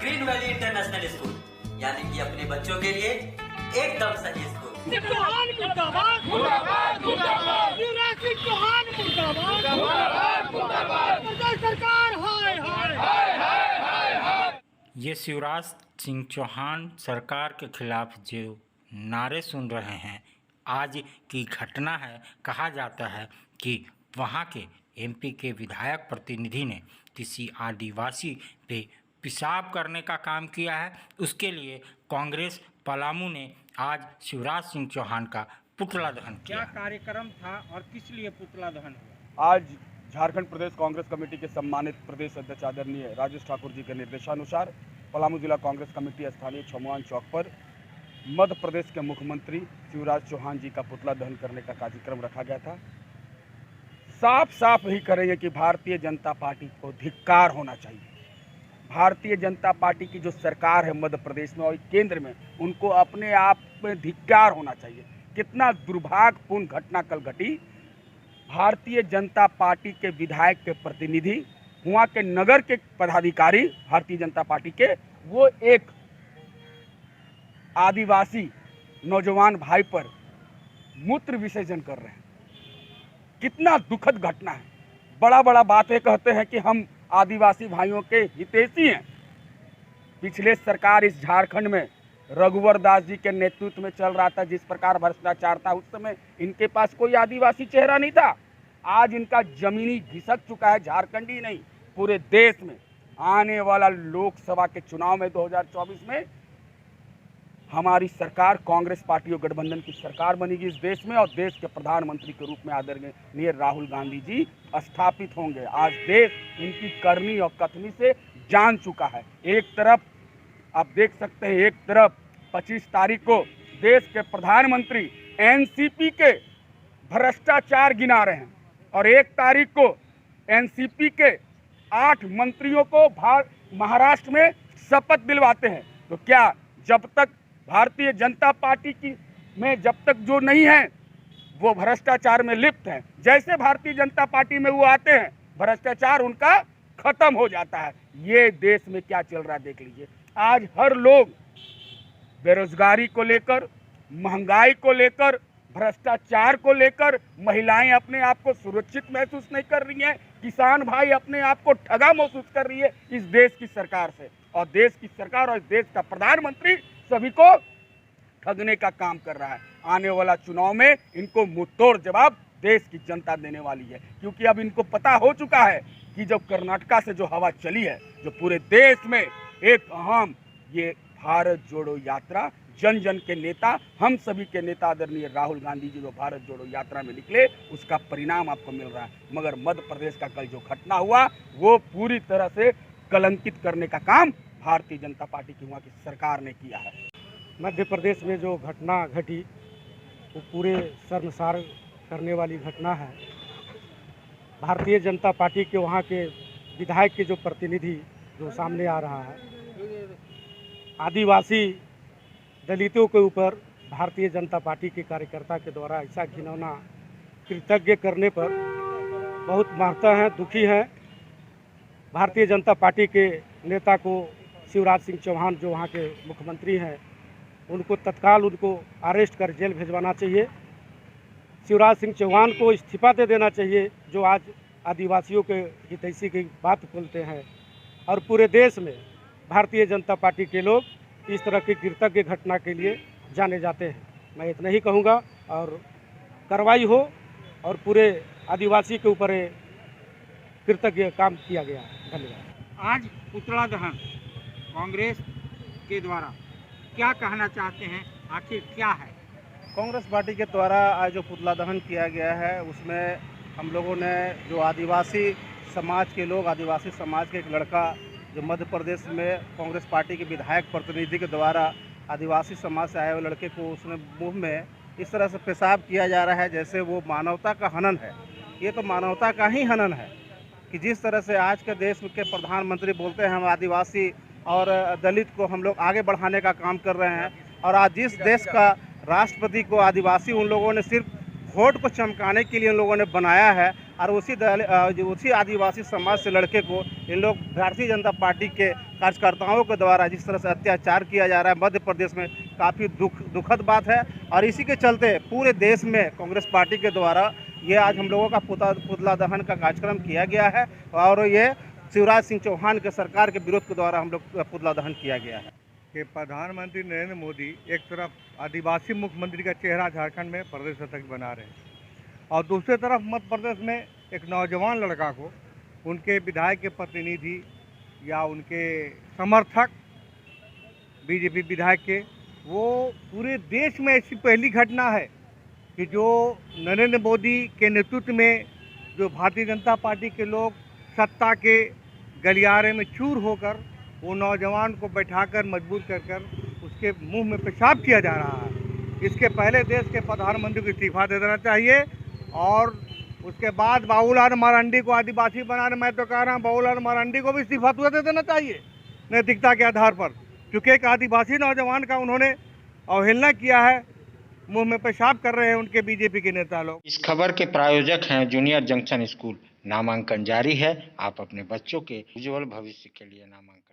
Green valley international school, यानी कि अपने बच्चों के लिए एकदम सही स्कूल। चौहान मुर्दाबाद, मुर्दाबाद, मुर्दाबाद, शिवराज सिंह चौहान मुर्दाबाद, मुर्दाबाद, मुर्दाबाद, प्रदेश सरकार हाय हाय हाय हाय हाय। ये शिवराज सिंह चौहान सरकार के खिलाफ जो नारे सुन रहे हैं, आज की घटना है। कहा जाता है कि वहाँ के एमपी के विधायक प्रतिनिधि ने किसी आदिवासी पे पेशाब करने का काम किया है। उसके लिए कांग्रेस पलामू ने आज शिवराज सिंह चौहान का पुतला दहन किया। क्या कार्यक्रम था और किस लिए पुतला दहन हुआ? आज झारखंड प्रदेश कांग्रेस कमेटी के सम्मानित प्रदेश अध्यक्ष आदरणीय राजेश ठाकुर जी के निर्देशानुसार पलामू जिला कांग्रेस कमेटी स्थानीय छमुआन चौक पर मध्य प्रदेश के मुख्यमंत्री शिवराज चौहान जी का पुतला दहन करने का कार्यक्रम रखा गया था। साफ साफ ही करेंगे कि भारतीय जनता पार्टी को धिक्कार होना चाहिए। भारतीय जनता पार्टी की जो सरकार है मध्य प्रदेश में और केंद्र में, उनको अपने आप में धिक्कार होना चाहिए। कितना दुर्भाग्यपूर्ण घटना कल घटी। भारतीय जनता पार्टी के विधायक के प्रतिनिधि, वहाँ के नगर के पदाधिकारी भारतीय जनता पार्टी के, वो एक आदिवासी नौजवान भाई पर मूत्र विसर्जन कर रहे हैं। कितना दुखद घटना है। बड़ा बड़ा बातें कहते हैं कि हम आदिवासी भाइयों के हितैषी हैं। पिछले सरकार इस झारखंड में रघुवर दास जी के नेतृत्व में चल रहा था। जिस प्रकार भ्रष्टाचार था उस समय इनके पास कोई आदिवासी चेहरा नहीं था। आज इनका जमीनी घिसक चुका है, झारखंड ही नहीं पूरे देश में। आने वाला लोकसभा के चुनाव में 2024 में हमारी सरकार कांग्रेस पार्टी और गठबंधन की सरकार बनेगी इस देश में, और देश के प्रधानमंत्री के रूप में आदरणीय राहुल गांधी जी स्थापित होंगे। आज देश इनकी करनी और कथनी से जान चुका है। एक तरफ आप देख सकते हैं, एक तरफ 25 तारीख को देश के प्रधानमंत्री एनसीपी के भ्रष्टाचार गिना रहे हैं और 1 तारीख को एनसीपी के 8 मंत्रियों को महाराष्ट्र में शपथ दिलवाते हैं। तो क्या जब तक भारतीय जनता पार्टी की में जब तक जो नहीं है वो भ्रष्टाचार में लिप्त हैं, जैसे भारतीय जनता पार्टी में वो आते हैं भ्रष्टाचार उनका खत्म हो जाता है। ये देश में क्या चल रहा है देख लीजिए। आज हर लोग बेरोजगारी को लेकर, महंगाई को लेकर, भ्रष्टाचार को लेकर, महिलाएं अपने आप को सुरक्षित महसूस नहीं कर रही हैं, किसान भाई अपने आप को ठगा महसूस कर रही है इस देश की सरकार से। और देश की सरकार और इस देश का प्रधानमंत्री सभी को ठगने का काम कर रहा है। आने वाला चुनाव में इनको मुंहतोड़ जवाब देश की जनता देने वाली है, क्योंकि अब इनको पता हो चुका है कि जब कर्नाटका से जो हवा चली है, जो पूरे देश में एक अहम ये भारत जोड़ो यात्रा, जन जन के नेता, हम सभी के नेता आदरणीय राहुल गांधी जी जो भारत जोड़ो यात्रा में निकले, उसका परिणाम आपको मिल रहा है। मगर मध्य प्रदेश का कल जो घटना हुआ वो पूरी तरह से कलंकित करने का काम भारतीय जनता पार्टी की वहाँ की सरकार ने किया है। मध्य प्रदेश में जो घटना घटी वो पूरे शर्मसार करने वाली घटना है। भारतीय जनता पार्टी के वहाँ के विधायक के जो प्रतिनिधि जो सामने आ रहा है, आदिवासी दलितों के ऊपर भारतीय जनता पार्टी के कार्यकर्ता के द्वारा ऐसा घिनौना कृतज्ञ करने पर बहुत महत्व है, दुखी हैं। भारतीय जनता पार्टी के नेता को शिवराज सिंह चौहान जो वहाँ के मुख्यमंत्री हैं, उनको तत्काल उनको अरेस्ट कर जेल भिजवाना चाहिए। शिवराज सिंह चौहान को इस्तीफा दे देना चाहिए जो आज आदिवासियों के हितैषी की बात बोलते हैं। और पूरे देश में भारतीय जनता पार्टी के लोग इस तरह की कृतज्ञ घटना के लिए जाने जाते हैं। मैं इतना ही कहूँगा और कार्रवाई हो और पूरे आदिवासी के ऊपर कृतज्ञ काम किया गया है। धन्यवाद। आज पुतला दहन कांग्रेस के द्वारा क्या कहना चाहते हैं, आखिर क्या है? कांग्रेस पार्टी के द्वारा आज जो पुतला दहन किया गया है उसमें हम लोगों ने जो आदिवासी समाज के लोग, आदिवासी समाज के एक लड़का जो मध्य प्रदेश में कांग्रेस पार्टी के विधायक प्रतिनिधि के द्वारा आदिवासी समाज से आए हुए लड़के को उसने मुंह में इस तरह से पेशाब किया जा रहा है जैसे वो मानवता का हनन है। ये तो मानवता का ही हनन है कि जिस तरह से आज के देश के प्रधानमंत्री बोलते हैं हम आदिवासी और दलित को हम लोग आगे बढ़ाने का काम कर रहे हैं, और आज जिस देश का राष्ट्रपति को आदिवासी उन लोगों ने सिर्फ वोट को चमकाने के लिए उन लोगों ने बनाया है, और उसी आदिवासी समाज से लड़के को इन लोग भारतीय जनता पार्टी के कार्यकर्ताओं के द्वारा जिस तरह से अत्याचार किया जा रहा है मध्य प्रदेश में, काफ़ी दुखद बात है। और इसी के चलते पूरे देश में कांग्रेस पार्टी के द्वारा ये आज हम लोगों का पुतला दहन का कार्यक्रम किया गया है और ये शिवराज सिंह चौहान के सरकार के विरोध के द्वारा हम लोग पुतला दहन किया गया है। कि प्रधानमंत्री नरेंद्र मोदी एक तरफ आदिवासी मुख्यमंत्री का चेहरा झारखंड में प्रदेश अध्यक्ष बना रहे हैं और दूसरी तरफ मध्य प्रदेश में एक नौजवान लड़का को उनके विधायक के प्रतिनिधि या उनके समर्थक बीजेपी विधायक के, वो पूरे देश में ऐसी पहली घटना है कि जो नरेंद्र मोदी के नेतृत्व में जो भारतीय जनता पार्टी के लोग सत्ता के गलियारे में चूर होकर वो नौजवान को बैठाकर मजबूर कर उसके मुंह में पेशाब किया जा रहा है। इसके पहले देश के प्रधानमंत्री को इस्तीफा दे देना चाहिए और उसके बाद बाबूलाल मरांडी को आदिवासी बनाने, मैं तो कह रहा हूँ बाबूलाल मरांडी को भी इस्तीफा तुरंत दे देना चाहिए नैतिकता के आधार पर, क्योंकि एक आदिवासी नौजवान का उन्होंने अवहेलना किया है, मुंह में पेशाब कर रहे हैं उनके बीजेपी के नेता लोग। इस खबर के प्रायोजक हैं जूनियर जंक्शन स्कूल। नामांकन जारी है, आप अपने बच्चों के उज्जवल भविष्य के लिए नामांकन